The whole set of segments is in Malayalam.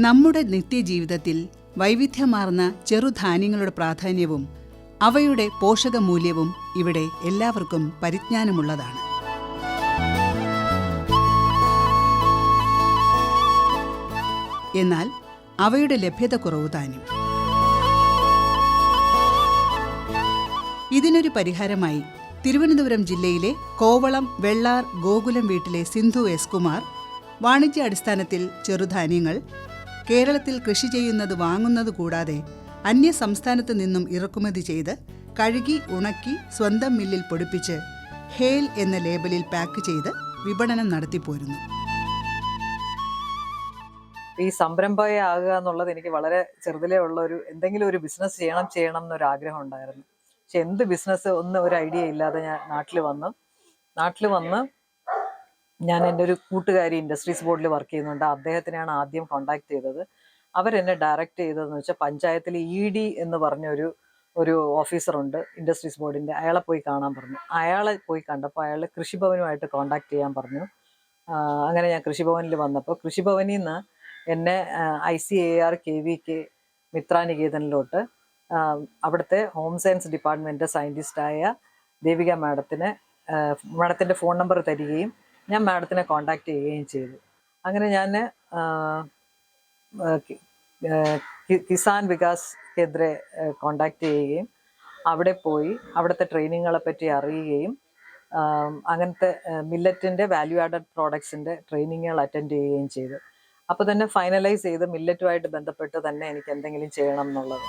നമ്മുടെ നിത്യജീവിതത്തിൽ വൈവിധ്യമാർന്ന ചെറുധാന്യങ്ങളുടെ പ്രാധാന്യവും അവയുടെ പോഷകമൂല്യവും ഇവിടെ എല്ലാവർക്കും പരിജ്ഞാനമുള്ളതാണ്. എന്നാൽ അവയുടെ ലഭ്യത കുറവ് താനും. ഇതിനൊരു പരിഹാരമായി തിരുവനന്തപുരം ജില്ലയിലെ കോവളം വെള്ളാർ ഗോകുലം വീട്ടിലെ സിന്ധു എസ് കുമാർ വാണിജ്യാടിസ്ഥാനത്തിൽ ചെറുധാന്യങ്ങൾ കേരളത്തിൽ കൃഷി ചെയ്യുന്നത് വാങ്ങുന്നത് കൂടാതെ അന്യ സംസ്ഥാനത്ത് നിന്നും ഇറക്കുമതി ചെയ്ത് കഴുകി ഉണക്കി സ്വന്തം മില്ലിൽ പൊടിപ്പിച്ച് ഹേൽ എന്ന ലേബലിൽ പാക്ക് ചെയ്ത് വിപണനം നടത്തിപ്പോരുന്നു. ഈ സംരംഭകയാകുക എന്നുള്ളത് എനിക്ക് വളരെ ചെറുതിലേ ഉള്ള എന്തെങ്കിലും ഒരു ബിസിനസ് ചെയ്യണം എന്നൊരു ആഗ്രഹം ഉണ്ടായിരുന്നു. പക്ഷെ എന്ത് ബിസിനസ് ഒരു ഐഡിയ ഇല്ലാതെ ഞാൻ നാട്ടിൽ വന്ന് ഞാൻ എൻ്റെ ഒരു കൂട്ടുകാരി ഇൻഡസ്ട്രീസ് ബോർഡിൽ വർക്ക് ചെയ്യുന്നുണ്ട്. അദ്ദേഹത്തിനെയാണ് ആദ്യം കോണ്ടാക്ട് ചെയ്തത്. അവരെന്നെ ഡയറക്റ്റ് ചെയ്തതെന്ന് വെച്ചാൽ പഞ്ചായത്തിൽ ED എന്ന് പറഞ്ഞ ഒരു ഓഫീസറുണ്ട് ഇൻഡസ്ട്രീസ് ബോർഡിൻ്റെ. അയാളെ പോയി കാണാൻ പറഞ്ഞു. അയാളെ പോയി കണ്ടപ്പോൾ അയാൾ കൃഷിഭവനുമായിട്ട് കോണ്ടാക്ട് ചെയ്യാൻ പറഞ്ഞു. അങ്ങനെ ഞാൻ കൃഷിഭവനിൽ വന്നപ്പോൾ കൃഷിഭവനിൽ നിന്ന് എന്നെ ICAR KVK മിത്രാനികേതനിലോട്ട് അവിടുത്തെ ഹോം സയൻസ് ഡിപ്പാർട്ട്മെൻറ്റ് സയൻറ്റിസ്റ്റായ ദേവിക മാഡത്തിൻ്റെ ഫോൺ നമ്പർ തരികയും ഞാൻ മാഡത്തിനെ കോണ്ടാക്ട് ചെയ്യുകയും ചെയ്തു. അങ്ങനെ ഞാൻ കിസാൻ വികാസ് കേന്ദ്രെ കോണ്ടാക്ട് ചെയ്യുകയും അവിടെ പോയി അവിടുത്തെ ട്രെയിനിങ്ങുകളെ പറ്റി അറിയുകയും അങ്ങനത്തെ മില്ലറ്റിൻ്റെ വാല്യൂ ആഡഡ് പ്രോഡക്ട്സിൻ്റെ ട്രെയിനിങ്ങുകൾ അറ്റൻഡ് ചെയ്യുകയും ചെയ്തു. അപ്പോൾ തന്നെ ഫൈനലൈസ് ചെയ്ത് മില്ലറ്റുമായിട്ട് ബന്ധപ്പെട്ട് തന്നെ എനിക്ക് എന്തെങ്കിലും ചെയ്യണം എന്നുള്ളത്.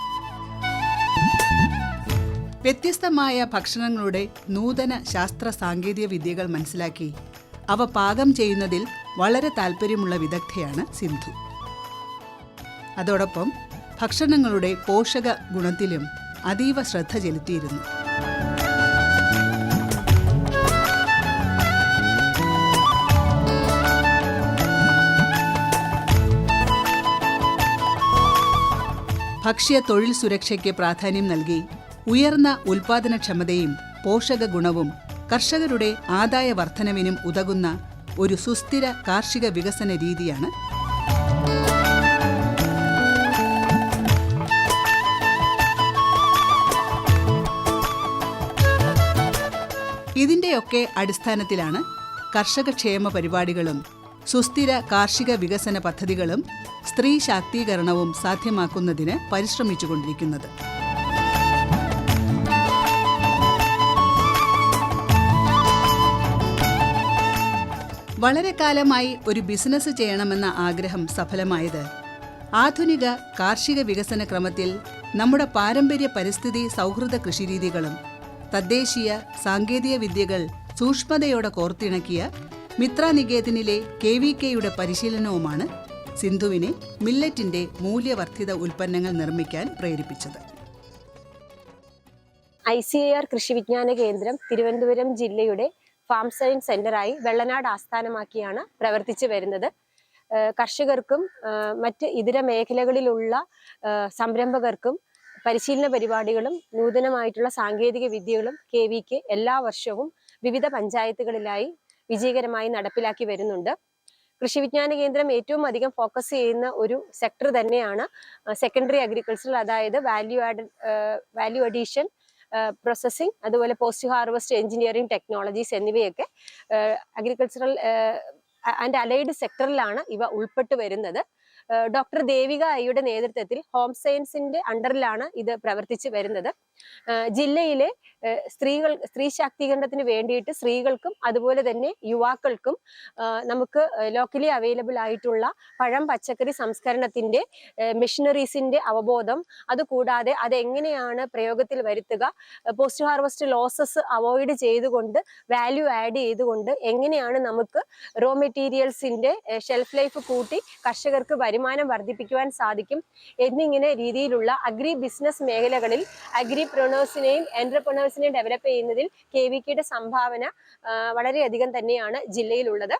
വ്യത്യസ്തമായ ഭക്ഷണങ്ങളുടെ നൂതന ശാസ്ത്ര സാങ്കേതിക വിദ്യകൾ മനസ്സിലാക്കി അവ പാകം ചെയ്യുന്നതിൽ വളരെ താല്പര്യമുള്ള വിദഗ്ധയാണ് സിന്ധു. അതോടൊപ്പം ഭക്ഷണങ്ങളുടെ പോഷക ഗുണത്തിലും അതീവ ശ്രദ്ധ ചെലുത്തിയിരുന്നു. ഭക്ഷ്യ തൊഴിൽ സുരക്ഷയ്ക്ക് പ്രാധാന്യം നൽകി ഉയർന്ന ഉൽപാദനക്ഷമതയും പോഷക ഗുണവും കർഷകരുടെ ആദായ വർധനവിനും ഉതകുന്ന ഒരു സുസ്ഥിര കാർഷിക വികസന രീതിയാണ് ഇതിൻ്റെയൊക്കെ അടിസ്ഥാനത്തിലാണ് കർഷകക്ഷേമ പരിപാടികളും സുസ്ഥിര കാർഷിക വികസന പദ്ധതികളും സ്ത്രീ ശാക്തീകരണവും സാധ്യമാക്കുന്നതിന് പരിശ്രമിച്ചുകൊണ്ടിരിക്കുന്നത്. വളരെ കാലമായി ഒരു ബിസിനസ് ചെയ്യണമെന്ന ആഗ്രഹം സഫലമായത് ആധുനിക കാർഷിക വികസന ക്രമത്തിൽ നമ്മുടെ പാരമ്പര്യ പരിസ്ഥിതി സൗഹൃദ കൃഷിരീതികളും തദ്ദേശീയ സാങ്കേതിക വിദ്യകൾ സൂക്ഷ്മതയോടെ കോർത്തിണക്കിയ മിത്രാനികേതനിലെ KVKയുടെ പരിശീലനവുമാണ് സിന്ധുവിനെ മില്ലറ്റിന്റെ മൂല്യവർദ്ധിത ഉൽപ്പന്നങ്ങൾ നിർമ്മിക്കാൻ പ്രേരിപ്പിച്ചത്. ICAR കൃഷി വിജ്ഞാന കേന്ദ്രം തിരുവനന്തപുരം ജില്ലയുടെ ഫാം സയൻസ് സെന്ററായി വെള്ളനാട് ആസ്ഥാനമാക്കിയാണ് പ്രവർത്തിച്ചു വരുന്നത്. കർഷകർക്കും മറ്റ് ഇതര മേഖലകളിലുള്ള സംരംഭകർക്കും പരിശീലന പരിപാടികളും നൂതനമായിട്ടുള്ള സാങ്കേതിക വിദ്യകളും KVK എല്ലാ വർഷവും വിവിധ പഞ്ചായത്തുകളിലായി വിജയകരമായി നടപ്പിലാക്കി വരുന്നുണ്ട്. കൃഷി വിജ്ഞാന കേന്ദ്രം ഏറ്റവും അധികം ഫോക്കസ് ചെയ്യുന്ന ഒരു സെക്ടർ തന്നെയാണ് സെക്കൻഡറി അഗ്രികൾച്ചർ, അതായത് വാല്യൂ അഡീഷൻ, പ്രോസസ്സിംഗ്, അതുപോലെ പോസ്റ്റ് ഹാർവസ്റ്റ് എഞ്ചിനീയറിംഗ് ടെക്നോളജീസ് എന്നിവയൊക്കെ അഗ്രികൾച്ചറൽ ആൻഡ് അലൈഡ് സെക്ടറിലാണ് ഇവ ഉൾപ്പെട്ടു വരുന്നത്. ഡോക്ടർ ദേവിക അയ്യുടെ നേതൃത്വത്തിൽ ഹോം സയൻസിന്റെ അണ്ടറിലാണ് ഇത് പ്രവർത്തിച്ചു വരുന്നത്. ജില്ലയിലെ സ്ത്രീ ശാക്തീകരണത്തിന് വേണ്ടിയിട്ട് സ്ത്രീകൾക്കും അതുപോലെ തന്നെ യുവാക്കൾക്കും നമുക്ക് ലോക്കലി അവൈലബിൾ ആയിട്ടുള്ള പഴം പച്ചക്കറി സംസ്കരണത്തിന്റെ മെഷീനറീസിന്റെ അവബോധം, അതുകൂടാതെ അതെങ്ങനെയാണ് പ്രയോഗത്തിൽ വരുത്തുക, പോസ്റ്റ് ഹാർവസ്റ്റ് ലോസസ് അവോയ്ഡ് ചെയ്തുകൊണ്ട് വാല്യൂ ആഡ് ചെയ്തുകൊണ്ട് എങ്ങനെയാണ് നമുക്ക് റോ മെറ്റീരിയൽസിന്റെ ഷെൽഫ് ലൈഫ് കൂട്ടി കർഷകർക്ക് വരുമാനം വർദ്ധിപ്പിക്കുവാൻ സാധിക്കും എന്നിങ്ങനെ രീതിയിലുള്ള അഗ്രി ബിസിനസ് മേഖലകളിൽ അഗ്രിപ്രണേഴ്സിനെയും എന്റർപ്രണേഴ്സിനെയും ഡെവലപ്പ് ചെയ്യുന്നതിൽ KVKയുടെ സംഭാവന വളരെയധികം തന്നെയാണ് ജില്ലയിലുള്ളത്.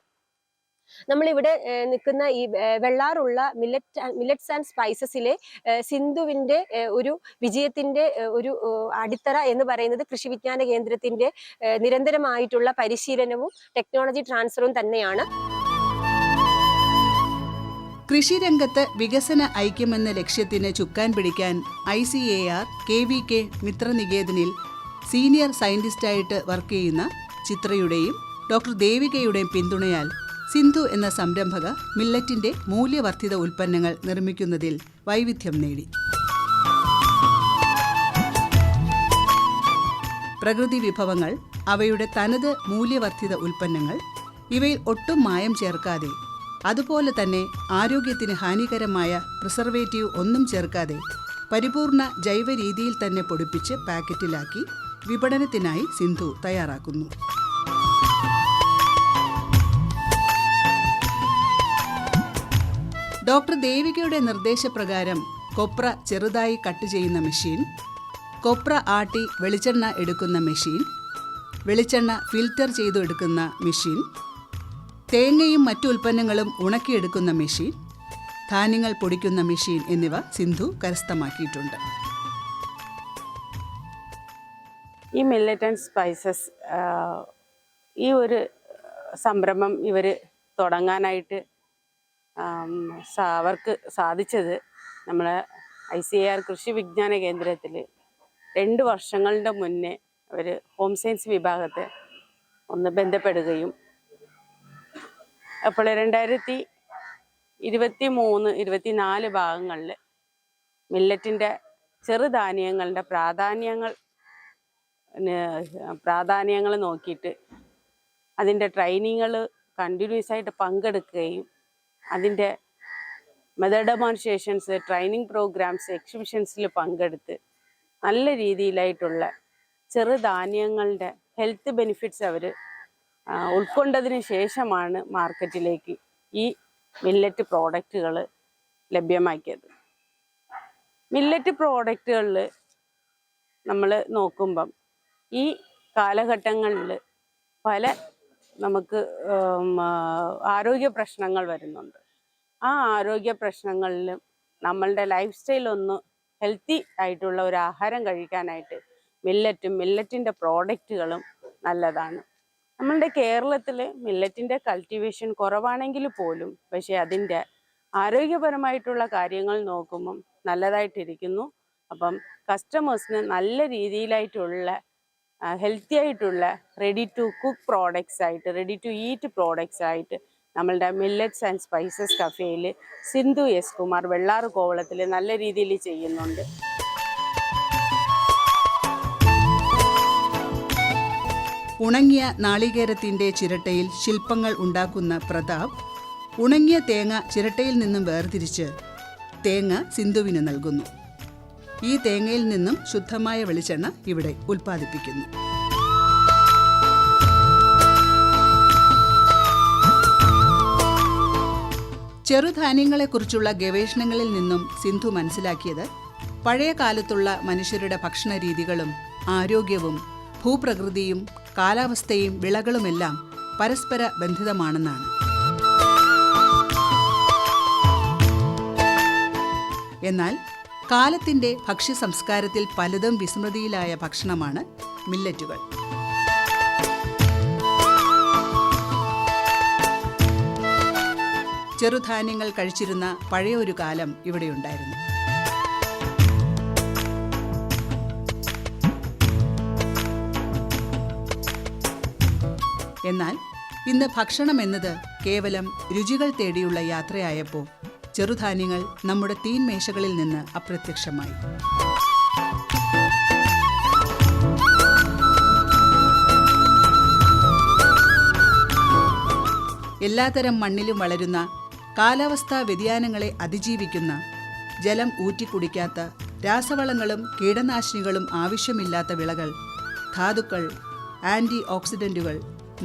നമ്മളിവിടെ നിൽക്കുന്ന ഈ വെള്ളാറുള്ള മില്ലറ്റ്സ് ആൻഡ് സ്പൈസസിലെ സിന്ധുവിന്റെ ഒരു വിജയത്തിന്റെ ഒരു അടിത്തറ എന്ന് പറയുന്നത് കൃഷി വിജ്ഞാന കേന്ദ്രത്തിന്റെ നിരന്തരമായിട്ടുള്ള പരിശീലനവും ടെക്നോളജി ട്രാൻസ്ഫറും തന്നെയാണ്. കൃഷിരംഗത്ത് വികസന ഐക്യമെന്ന ലക്ഷ്യത്തിന് ചുക്കാൻ പിടിക്കാൻ ICAR KVK മിത്രനികേതനിൽ സീനിയർ സയന്റിസ്റ്റായിട്ട് വർക്ക് ചെയ്യുന്ന ചിത്രയുടെയും ഡോക്ടർ ദേവികയുടെയും പിന്തുണയാൽ സിന്ധു എന്ന സംരംഭക മില്ലറ്റിന്റെ മൂല്യവർദ്ധിത ഉൽപ്പന്നങ്ങൾ നിർമ്മിക്കുന്നതിൽ വൈവിധ്യം നേടി. പ്രകൃതി വിഭവങ്ങൾ, അവയുടെ തനത് മൂല്യവർദ്ധിത ഉൽപ്പന്നങ്ങൾ, ഇവയിൽ ഒട്ടും മായം ചേർക്കാതെ, അതുപോലെ തന്നെ ആരോഗ്യത്തിന് ഹാനികരമായ പ്രിസർവേറ്റീവ് ഒന്നും ചേർക്കാതെ പരിപൂർണ ജൈവ രീതിയിൽ തന്നെ പൊടിപ്പിച്ച് പാക്കറ്റിലാക്കി വിപണനത്തിനായി സിന്ധു തയ്യാറാക്കുന്നു. ഡോക്ടർ ദേവികയുടെ നിർദ്ദേശപ്രകാരം കൊപ്ര ചെറുതായി കട്ട് ചെയ്യുന്ന മെഷീൻ, കൊപ്ര ആട്ടി വെളിച്ചെണ്ണ എടുക്കുന്ന മെഷീൻ, വെളിച്ചെണ്ണ ഫിൽറ്റർ ചെയ്തു എടുക്കുന്ന മെഷീൻ, തേങ്ങയും മറ്റു ഉൽപ്പന്നങ്ങളും ഉണക്കിയെടുക്കുന്ന മെഷീൻ, ധാന്യങ്ങൾ പൊടിക്കുന്ന മെഷീൻ എന്നിവ സിന്ധു കരസ്ഥമാക്കിയിട്ടുണ്ട്. ഈ മില്ലറ്റ് ആൻഡ് സ്പൈസസ് ഈ ഒരു സംരംഭം ഇവർ തുടങ്ങാനായിട്ട് അവർക്ക് സാധിച്ചത് നമ്മളെ ICAR കൃഷി വിജ്ഞാന കേന്ദ്രത്തിൽ 2 വർഷങ്ങളുടെ മുന്നേ അവർ ഹോം സയൻസ് വിഭാഗത്തെ ഒന്ന് ബന്ധപ്പെടുകയും അപ്പോൾ 2023-24 ഭാഗങ്ങളിൽ മില്ലറ്റിൻ്റെ ചെറുധാന്യങ്ങളുടെ പ്രാധാന്യങ്ങൾ നോക്കിയിട്ട് അതിൻ്റെ ട്രെയിനിങ്ങുകൾ കണ്ടിന്യൂസ് ആയിട്ട് പങ്കെടുക്കുകയും അതിൻ്റെ മെത്തേഡ് ഡെമോൺസ്ട്രേഷൻസ്, ട്രെയിനിങ് പ്രോഗ്രാംസ്, എക്സിബിഷൻസിൽ പങ്കെടുത്ത് നല്ല രീതിയിലായിട്ടുള്ള ചെറുധാന്യങ്ങളുടെ ഹെൽത്ത് ബെനിഫിറ്റ്സ് അവർ ഉൾക്കൊണ്ടതിന് ശേഷമാണ് മാർക്കറ്റിലേക്ക് ഈ മില്ലറ്റ് പ്രോഡക്റ്റുകൾ ലഭ്യമാക്കിയത്. മില്ലറ്റ് പ്രോഡക്റ്റുകളിൽ നമ്മൾ നോക്കുമ്പം ഈ കാലഘട്ടങ്ങളിൽ പല നമുക്ക് ആരോഗ്യ പ്രശ്നങ്ങൾ വരുന്നുണ്ട്. ആ ആരോഗ്യ പ്രശ്നങ്ങളിലും നമ്മളുടെ ലൈഫ് സ്റ്റൈൽ ഒന്ന് ഹെൽത്തി ആയിട്ടുള്ള ഒരു ആഹാരം കഴിക്കാനായിട്ട് മില്ലറ്റിൻ്റെ പ്രോഡക്റ്റുകളും നല്ലതാണ്. നമ്മളുടെ കേരളത്തിൽ മില്ലറ്റിൻ്റെ കൾട്ടിവേഷൻ കുറവാണെങ്കിൽ പോലും പക്ഷേ അതിൻ്റെ ആരോഗ്യപരമായിട്ടുള്ള കാര്യങ്ങൾ നോക്കുമ്പം നല്ലതായിട്ടിരിക്കുന്നു. അപ്പം കസ്റ്റമേഴ്സിന് നല്ല രീതിയിലായിട്ടുള്ള ഹെൽത്തി ആയിട്ടുള്ള റെഡി ടു കുക്ക് പ്രോഡക്ട്സ് ആയിട്ട്, റെഡി ടു ഈറ്റ് പ്രോഡക്ട്സ് ആയിട്ട് നമ്മളുടെ മില്ലറ്റ്സ് ആൻഡ് സ്പൈസസ് കഫേയിൽ സിന്ധു എസ് കുമാർ വെള്ളാറ് കോവളത്തിൽ നല്ല രീതിയിൽ ചെയ്യുന്നുണ്ട്. ഉണങ്ങിയ നാളികേരത്തിൻ്റെ ചിരട്ടയിൽ ശില്പങ്ങൾ ഉണ്ടാക്കുന്ന പ്രതാപ് ഉണങ്ങിയ തേങ്ങ ചിരട്ടയിൽ നിന്നും വേർതിരിച്ച് തേങ്ങ സിന്ധുവിന് നൽകുന്നു. ഈ തേങ്ങയിൽ നിന്നും ശുദ്ധമായ വെളിച്ചെണ്ണ ഇവിടെ ഉൽപ്പാദിപ്പിക്കുന്നു. ചെറുധാന്യങ്ങളെക്കുറിച്ചുള്ള ഗവേഷണങ്ങളിൽ നിന്നും സിന്ധു മനസ്സിലാക്കിയത് പഴയ കാലത്തുള്ള മനുഷ്യരുടെ ഭക്ഷണ രീതികളും ആരോഗ്യവും ഭൂപ്രകൃതിയും കാലാവസ്ഥയും വിളകളുമെല്ലാം പരസ്പര ബന്ധിതമാണെന്നാണ്. എന്നാൽ കാലത്തിൻ്റെ ഭക്ഷ്യ സംസ്കാരത്തിൽ പലതും വിസ്മൃതിയിലായ ഭക്ഷണമാണ് മില്ലറ്റുകൾ. ചെറുധാന്യങ്ങൾ കഴിച്ചിരുന്ന പഴയൊരു കാലം ഇവിടെയുണ്ടായിരുന്നു. എന്നാൽ ഇന്ന് ഭക്ഷണം എന്നത് കേവലം രുചികൾ തേടിയുള്ള യാത്രയായപ്പോൾ ചെറുധാന്യങ്ങൾ നമ്മുടെ തീൻമേശകളിൽ നിന്ന് അപ്രത്യക്ഷമായി. എല്ലാത്തരം മണ്ണിലും വളരുന്ന, കാലാവസ്ഥാ വ്യതിയാനങ്ങളെ അതിജീവിക്കുന്ന, ജലം ഊറ്റിക്കുടിക്കാത്ത, രാസവളങ്ങളും കീടനാശിനികളും ആവശ്യമില്ലാത്ത വിളകൾ, ധാതുക്കൾ, ആൻറ്റി ഓക്സിഡൻറ്റുകൾ,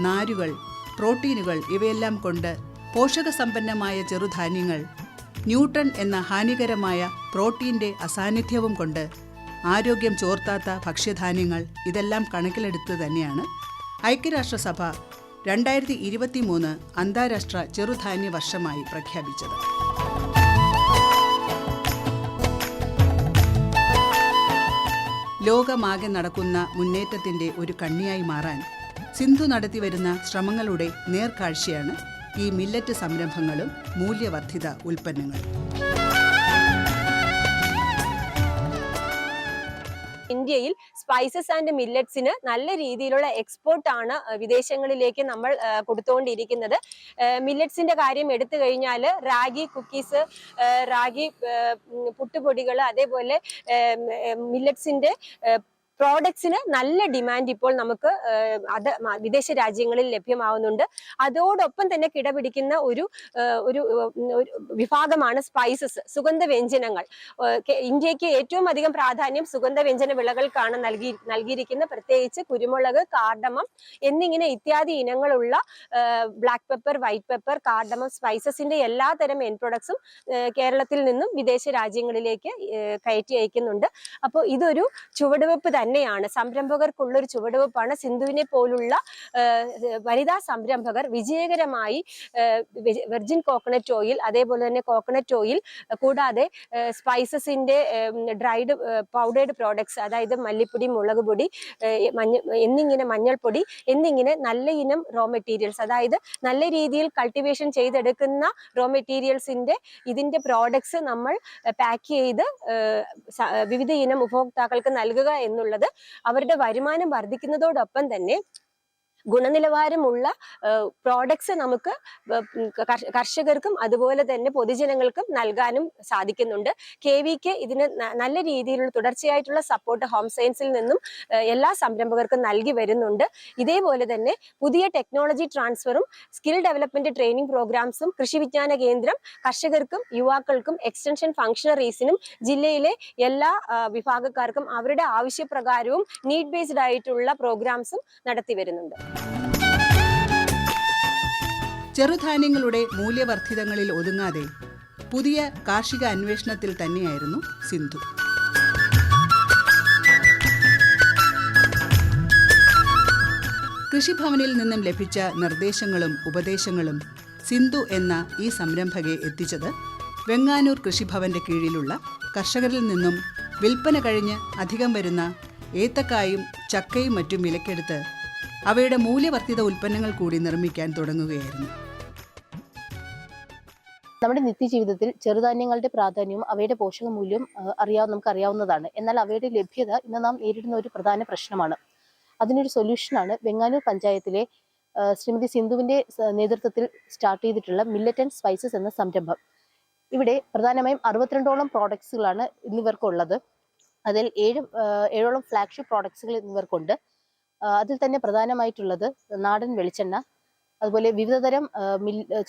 നാരുകൾ, പ്രോട്ടീനുകൾ ഇവയെല്ലാം കൊണ്ട് പോഷകസമ്പന്നമായ ചെറുധാന്യങ്ങൾ, ന്യൂട്രൺ എന്ന ഹാനികരമായ പ്രോട്ടീൻ്റെ അസാന്നിധ്യവും കൊണ്ട് ആരോഗ്യം ചോർത്താത്ത ഭക്ഷ്യധാന്യങ്ങൾ, ഇതെല്ലാം കണക്കിലെടുത്ത് തന്നെയാണ് ഐക്യരാഷ്ട്രസഭ 2023 അന്താരാഷ്ട്ര ചെറുധാന്യ വർഷമായി പ്രഖ്യാപിച്ചത്. ലോകമാകെ നടക്കുന്ന മുന്നേറ്റത്തിൻ്റെ ഒരു കണ്ണിയായി മാറാൻ സിന്ധു നടത്തിവരുന്ന ശ്രമങ്ങളുടെ നേർക്കാഴ്ചയാണ് ഈ മില്ലറ്റ് സംരംഭങ്ങളും മൂല്യവർദ്ധിത ഉൽപ്പന്നങ്ങളും. ഇന്ത്യയിൽ സ്പൈസസ് ആൻഡ് മില്ലറ്റ്സിന് നല്ല രീതിയിലുള്ള എക്സ്പോർട്ടാണ് വിദേശങ്ങളിലേക്ക് നമ്മൾ കൊടുത്തുകൊണ്ടിരിക്കുന്നത്. മില്ലറ്റ്സിന്റെ കാര്യം എടുത്തു കഴിഞ്ഞാൽ റാഗി കുക്കീസ്, റാഗി പുട്ടുപൊടികൾ, അതേപോലെ മില്ലറ്റ്സിന്റെ പ്രോഡക്ട്സിന് നല്ല ഡിമാൻഡ് ഇപ്പോൾ നമുക്ക് വിദേശ രാജ്യങ്ങളിൽ ലഭ്യമാവുന്നുണ്ട്. അതോടൊപ്പം തന്നെ കിടപിടിക്കുന്ന ഒരു വിഭാഗമാണ് സ്പൈസസ്, സുഗന്ധവ്യഞ്ജനങ്ങൾ. ഇന്ത്യക്ക് ഏറ്റവും അധികം പ്രാധാന്യം സുഗന്ധവ്യഞ്ജന വിളകൾക്കാണ് നൽകിയിരിക്കുന്നത്. പ്രത്യേകിച്ച് കുരുമുളക്, കാർഡമം എന്നിങ്ങനെ ഇത്യാദി ഇനങ്ങളുള്ള black pepper, white pepper, cardamom സ്പൈസസിന്റെ എല്ലാ തരം എൻ പ്രൊഡക്ട്സും കേരളത്തിൽ നിന്നും വിദേശ രാജ്യങ്ങളിലേക്ക് കയറ്റി അയക്കുന്നുണ്ട്. അപ്പോൾ ഇതൊരു ചുവടുവെപ്പ് തന്നെയാണ്, സംരംഭകർക്കുള്ളൊരു ചുവടുവെപ്പാണ്. സിന്ധുവിനെ പോലുള്ള വനിതാ സംരംഭകർ വിജയകരമായി വെർജിൻ കോക്കനട്ട് ഓയിൽ, അതേപോലെ തന്നെ കോക്കനട്ട് ഓയിൽ, കൂടാതെ സ്പൈസസിന്റെ ഡ്രൈഡ് പൗഡേർഡ് പ്രോഡക്ട്സ്, അതായത് മല്ലിപ്പൊടി, മുളക് പൊടി മഞ്ഞൾപ്പൊടി എന്നിങ്ങനെ നല്ല ഇനം റോ മെറ്റീരിയൽസ്, അതായത് നല്ല രീതിയിൽ കൾട്ടിവേഷൻ ചെയ്തെടുക്കുന്ന റോ മെറ്റീരിയൽസിന്റെ ഇതിന്റെ പ്രോഡക്ട്സ് നമ്മൾ പാക്ക് ചെയ്ത് വിവിധ ഇനം ഉപഭോക്താക്കൾക്ക് നൽകുക എന്നുള്ളത് അവരുടെ വരുമാനം വർദ്ധിക്കുന്നതോടൊപ്പം തന്നെ ഗുണനിലവാരമുള്ള പ്രോഡക്ട്സ് നമുക്ക് കർഷകർക്കും അതുപോലെ തന്നെ പൊതുജനങ്ങൾക്കും നൽകാനും സാധിക്കുന്നുണ്ട്. KVK ഇതിന് നല്ല രീതിയിലുള്ള തുടർച്ചയായിട്ടുള്ള സപ്പോർട്ട് ഹോം സയൻസിൽ നിന്നും എല്ലാ സംരംഭകർക്കും നൽകി വരുന്നുണ്ട്. ഇതേപോലെ തന്നെ പുതിയ ടെക്നോളജി ട്രാൻസ്ഫറും സ്കിൽ ഡെവലപ്മെന്റ് ട്രെയിനിങ് പ്രോഗ്രാംസും കൃഷി വിജ്ഞാന കേന്ദ്രം കർഷകർക്കും യുവാക്കൾക്കും എക്സ്റ്റൻഷൻ ഫംഗ്ഷണറീസിനും ജില്ലയിലെ എല്ലാ വിഭാഗക്കാർക്കും അവരുടെ ആവശ്യപ്രകാരവും നീഡ് ബേസ്ഡ് ആയിട്ടുള്ള പ്രോഗ്രാംസും നടത്തി വരുന്നുണ്ട്. ചെറുധാന്യങ്ങളുടെ മൂല്യവർദ്ധിതങ്ങളിൽ ഒതുങ്ങാതെ പുതിയ കാർഷിക അന്വേഷണത്തിൽ തന്നെയായിരുന്നു സിന്ധു. കൃഷിഭവനിൽ നിന്നും ലഭിച്ച നിർദ്ദേശങ്ങളും ഉപദേശങ്ങളും സിന്ധു എന്ന ഈ സംരംഭകയെ എത്തിച്ചത് വെങ്ങാനൂർ കൃഷിഭവന്റെ കീഴിലുള്ള കർഷകരിൽ നിന്നും വിൽപ്പന കഴിഞ്ഞ് അധികം വരുന്ന ഏത്തക്കായും ചക്കയും മറ്റും വിലക്കെടുത്ത് അവയുടെ മൂല്യവർദ്ധിത ഉൽപ്പന്നങ്ങൾ കൂടി നിർമ്മിക്കാൻ തുടങ്ങുകയായിരുന്നു. നമ്മുടെ നിത്യജീവിതത്തിൽ ചെറുധാന്യങ്ങളുടെ പ്രാധാന്യവും അവയുടെ പോഷകമൂല്യവും നമുക്ക് അറിയാവുന്നതാണ്. എന്നാൽ അവയുടെ ലഭ്യത ഇന്ന് നാം നേരിടുന്ന ഒരു പ്രധാന പ്രശ്നമാണ്. അതിനൊരു സൊല്യൂഷനാണ് വെങ്ങാനൂർ പഞ്ചായത്തിലെ ശ്രീമതി സിന്ധുവിന്റെ നേതൃത്വത്തിൽ സ്റ്റാർട്ട് ചെയ്തിട്ടുള്ള മില്ലറ്റ് ആൻഡ് സ്പൈസസ് എന്ന സംരംഭം. ഇവിടെ പ്രധാനമായും 62ഓളം പ്രോഡക്ട്സുകളാണ് ഇന്നിവർക്കുള്ളത്. അതിൽ 7ഓളം ഫ്ലാഗ്ഷിപ്പ് പ്രോഡക്ട്സുകൾ ഇന്നിവർക്കുണ്ട്. അതിൽ തന്നെ പ്രധാനമായിട്ടുള്ളത് നാടൻ വെളിച്ചെണ്ണ, അതുപോലെ വിവിധതരം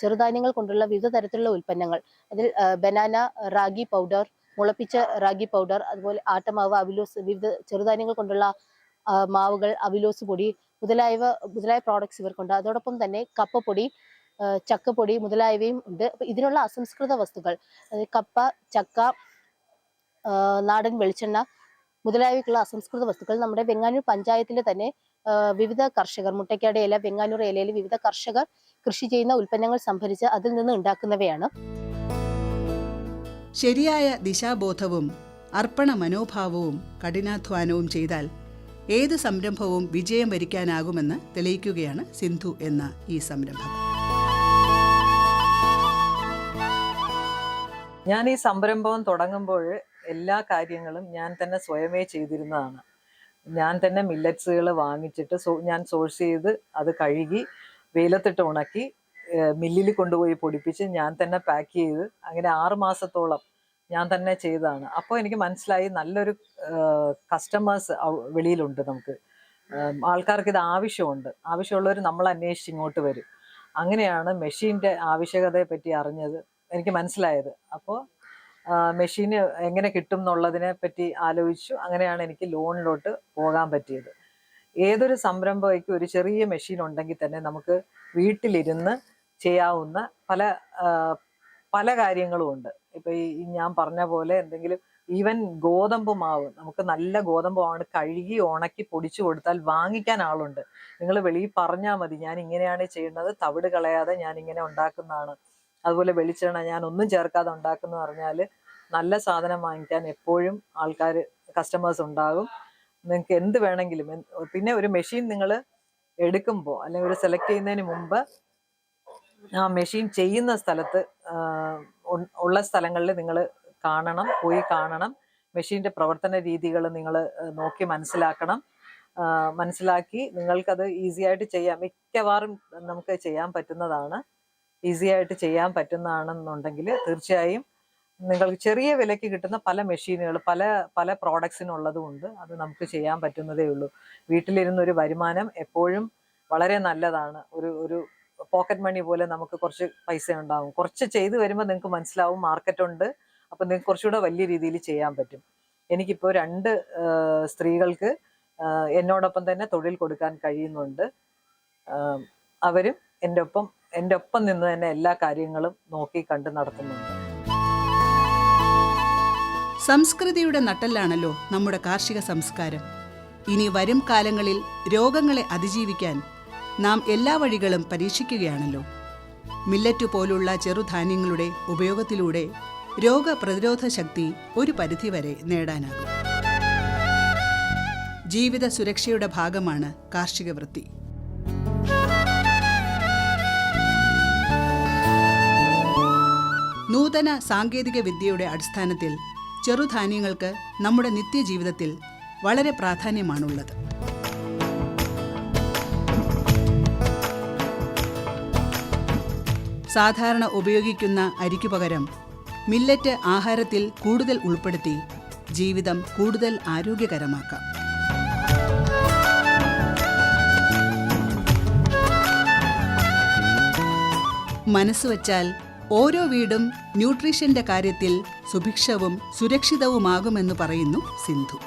ചെറുധാന്യങ്ങൾ കൊണ്ടുള്ള വിവിധ തരത്തിലുള്ള ഉൽപ്പന്നങ്ങൾ. അതിൽ ബനാന, റാഗി പൗഡർ, മുളപ്പിച്ച റാഗി പൗഡർ, അതുപോലെ ആട്ടമാവ്, അവിലോസ്, വിവിധ ചെറുധാന്യങ്ങൾ കൊണ്ടുള്ള മാവുകൾ, അവിലോസ് പൊടി മുതലായ പ്രോഡക്ട്സ് ഇവർക്കുണ്ട്. അതോടൊപ്പം തന്നെ കപ്പപ്പൊടി, ചക്കപ്പൊടി മുതലായവയും ഉണ്ട്. അപ്പൊ ഇതിനുള്ള അസംസ്കൃത വസ്തുക്കൾ, കപ്പ, ചക്ക, നാടൻ വെളിച്ചെണ്ണ മുതലായവയ്ക്കുള്ള അസംസ്കൃത വസ്തുക്കൾ നമ്മുടെ വെങ്ങാനൂർ പഞ്ചായത്തിലെ തന്നെ വിവിധ കർഷകർ, മുട്ടയ്ക്കാട് ഏല, വെങ്ങാനൂർ ഏലയിൽ വിവിധ കർഷകർ കൃഷി ചെയ്യുന്ന ഉൽപ്പന്നങ്ങൾ സംഭരിച്ച് അതിൽ നിന്ന് ഉണ്ടാക്കുന്നവയാണ്. ശരിയായ ദിശാബോധവും അർപ്പണ മനോഭാവവും കഠിനാധ്വാനവും ചെയ്താൽ ഏത് സംരംഭവും വിജയം വരിക്കാനാകുമെന്ന് തെളിയിക്കുകയാണ് സിന്ധു എന്ന ഈ സംരംഭം. ഞാൻ ഈ സംരംഭം തുടങ്ങുമ്പോൾ എല്ലാ കാര്യങ്ങളും ഞാൻ തന്നെ സ്വയമേ ചെയ്തിരുന്നതാണ്. ഞാൻ തന്നെ മില്ലറ്റ്സുകൾ വാങ്ങിച്ചിട്ട് ഞാൻ സോഴ്സ് ചെയ്ത് അത് കഴുകി വെയിലത്തിട്ട് ഉണക്കി മില്ലിൽ കൊണ്ടുപോയി പൊടിപ്പിച്ച് ഞാൻ തന്നെ പാക്ക് ചെയ്ത് അങ്ങനെ 6 മാസത്തോളം ഞാൻ തന്നെ ചെയ്തതാണ്. അപ്പോൾ എനിക്ക് മനസ്സിലായി നല്ലൊരു കസ്റ്റമേഴ്സ് വെളിയിലുണ്ട്. നമുക്ക് ആൾക്കാർക്ക് ഇത് ആവശ്യമുള്ളവർ നമ്മൾ അന്വേഷിച്ച് ഇങ്ങോട്ട് വരും. അങ്ങനെയാണ് മെഷീൻ്റെ ആവശ്യകതയെ പറ്റി അറിഞ്ഞത്, എനിക്ക് മനസ്സിലായത്. അപ്പോൾ മെഷീന് എങ്ങനെ കിട്ടും എന്നുള്ളതിനെ പറ്റി ആലോചിച്ചു. അങ്ങനെയാണ് എനിക്ക് ലോണിലോട്ട് പോകാൻ പറ്റിയത്. ഏതൊരു സംരംഭയ്ക്കും ഒരു ചെറിയ മെഷീൻ ഉണ്ടെങ്കിൽ തന്നെ നമുക്ക് വീട്ടിലിരുന്ന് ചെയ്യാവുന്ന പല കാര്യങ്ങളും ഉണ്ട്. ഇപ്പം ഈ ഞാൻ പറഞ്ഞ പോലെ എന്തെങ്കിലും ഈവൻ ഗോതമ്പ് മാവ്, നമുക്ക് നല്ല ഗോതമ്പ് മാവാണ് കഴുകി ഉണക്കി പൊടിച്ചു കൊടുത്താൽ വാങ്ങിക്കാൻ ആളുണ്ട്. നിങ്ങൾ വെളിയിൽ പറഞ്ഞാൽ മതി, ഞാൻ ഇങ്ങനെയാണ് ചെയ്യുന്നത്, തവിട് കളയാതെ ഞാൻ ഇങ്ങനെ ഉണ്ടാക്കുന്നതാണ്, അതുപോലെ വെളിച്ചെണ്ണ ഞാൻ ഒന്നും ചേർക്കാതെ ഉണ്ടാക്കുന്നു പറഞ്ഞാൽ നല്ല സാധനം വാങ്ങിക്കാൻ എപ്പോഴും ആൾക്കാർ, കസ്റ്റമേഴ്സ് ഉണ്ടാകും. നിങ്ങൾക്ക് എന്ത് വേണമെങ്കിലും. പിന്നെ ഒരു മെഷീൻ നിങ്ങൾ എടുക്കുമ്പോൾ അല്ലെങ്കിൽ ഒരു സെലക്ട് ചെയ്യുന്നതിന് മുമ്പ് ആ മെഷീൻ ചെയ്യുന്ന സ്ഥലത്ത് ഉള്ള സ്ഥലങ്ങളിൽ നിങ്ങൾ പോയി കാണണം. മെഷീൻ്റെ പ്രവർത്തന രീതികൾ നിങ്ങൾ നോക്കി മനസ്സിലാക്കി നിങ്ങൾക്കത് ഈസി ആയിട്ട് ചെയ്യാം. മിക്കവാറും നമുക്ക് ചെയ്യാൻ പറ്റുന്നതാണ്. ഈസി ആയിട്ട് ചെയ്യാൻ പറ്റുന്നതാണെന്നുണ്ടെങ്കിൽ തീർച്ചയായും നിങ്ങൾക്ക് ചെറിയ വിലയ്ക്ക് കിട്ടുന്ന പല മെഷീനുകൾ പല പ്രോഡക്ട്സിനുള്ളതും ഉണ്ട്. അത് നമുക്ക് ചെയ്യാൻ പറ്റുന്നതേ ഉള്ളൂ. വീട്ടിലിരുന്നൊരു വരുമാനം എപ്പോഴും വളരെ നല്ലതാണ്. ഒരു പോക്കറ്റ് മണി പോലെ നമുക്ക് കുറച്ച് പൈസ ഉണ്ടാവും. കുറച്ച് ചെയ്ത് വരുമ്പോൾ നിങ്ങൾക്ക് മനസ്സിലാവും മാർക്കറ്റ് ഉണ്ട്, അപ്പം നിങ്ങൾക്ക് കുറച്ചുകൂടെ വലിയ രീതിയിൽ ചെയ്യാൻ പറ്റും. എനിക്കിപ്പോൾ 2 സ്ത്രീകൾക്ക് എന്നോടൊപ്പം തന്നെ തൊഴിൽ കൊടുക്കാൻ കഴിയുന്നുണ്ട്. അവരും എൻ്റെ ഒപ്പം നിന്ന് തന്നെ എല്ലാ കാര്യങ്ങളും നോക്കി കണ്ട് നടത്തുന്നുണ്ട്. സംസ്കൃതിയുടെ നട്ടെല്ലാണല്ലോ നമ്മുടെ കാർഷിക സംസ്കാരം. ഇനി വരും കാലങ്ങളിൽ രോഗങ്ങളെ അതിജീവിക്കാൻ നാം എല്ലാ വഴികളും പരീക്ഷിക്കുകയാണല്ലോ. മില്ലറ്റ് പോലുള്ള ചെറുധാന്യങ്ങളുടെ ഉപയോഗത്തിലൂടെ രോഗപ്രതിരോധ ശക്തി ഒരു പരിധിവരെ നേടാനാകും. ജീവിത സുരക്ഷയുടെ ഭാഗമാണ് കാർഷിക വൃത്തി. നൂതന സാങ്കേതിക വിദ്യയുടെ അടിസ്ഥാനത്തിൽ ചെറുധാന്യങ്ങൾക്ക് നമ്മുടെ നിത്യജീവിതത്തിൽ വളരെ പ്രാധാന്യമാണുള്ളത്. സാധാരണ ഉപയോഗിക്കുന്ന അരിക്കു പകരം മില്ലറ്റ് ആഹാരത്തിൽ കൂടുതൽ ഉൾപ്പെടുത്തി ജീവിതം കൂടുതൽ ആരോഗ്യകരമാക്കാം. മനസ്സുവച്ചാൽ ഓരോ വീടും ന്യൂട്രീഷന്റെ കാര്യത്തിൽ സുഭിക്ഷവും സുരക്ഷിതവുമാകുമെന്ന് പറയുന്നു സിന്ധു.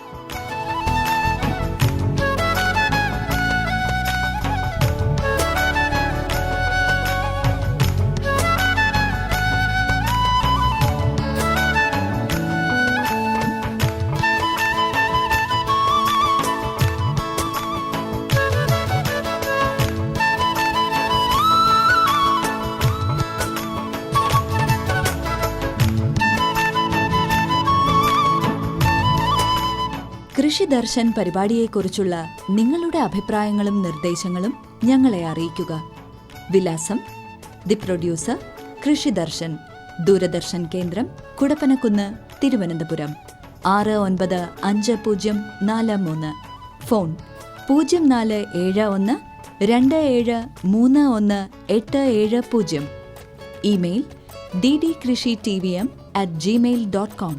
കൃഷി ദർശൻ പരിപാടിയെക്കുറിച്ചുള്ള നിങ്ങളുടെ അഭിപ്രായങ്ങളും നിർദ്ദേശങ്ങളും ഞങ്ങളെ അറിയിക്കുക. വിലാസം: ദി പ്രൊഡ്യൂസർ, കൃഷി ദർശൻ, ദൂരദർശൻ കേന്ദ്രം, Kudappanakunnu, Thiruvananthapuram 695043. Phone 0471 27318770. Email ddkrishitvom@gmail.com.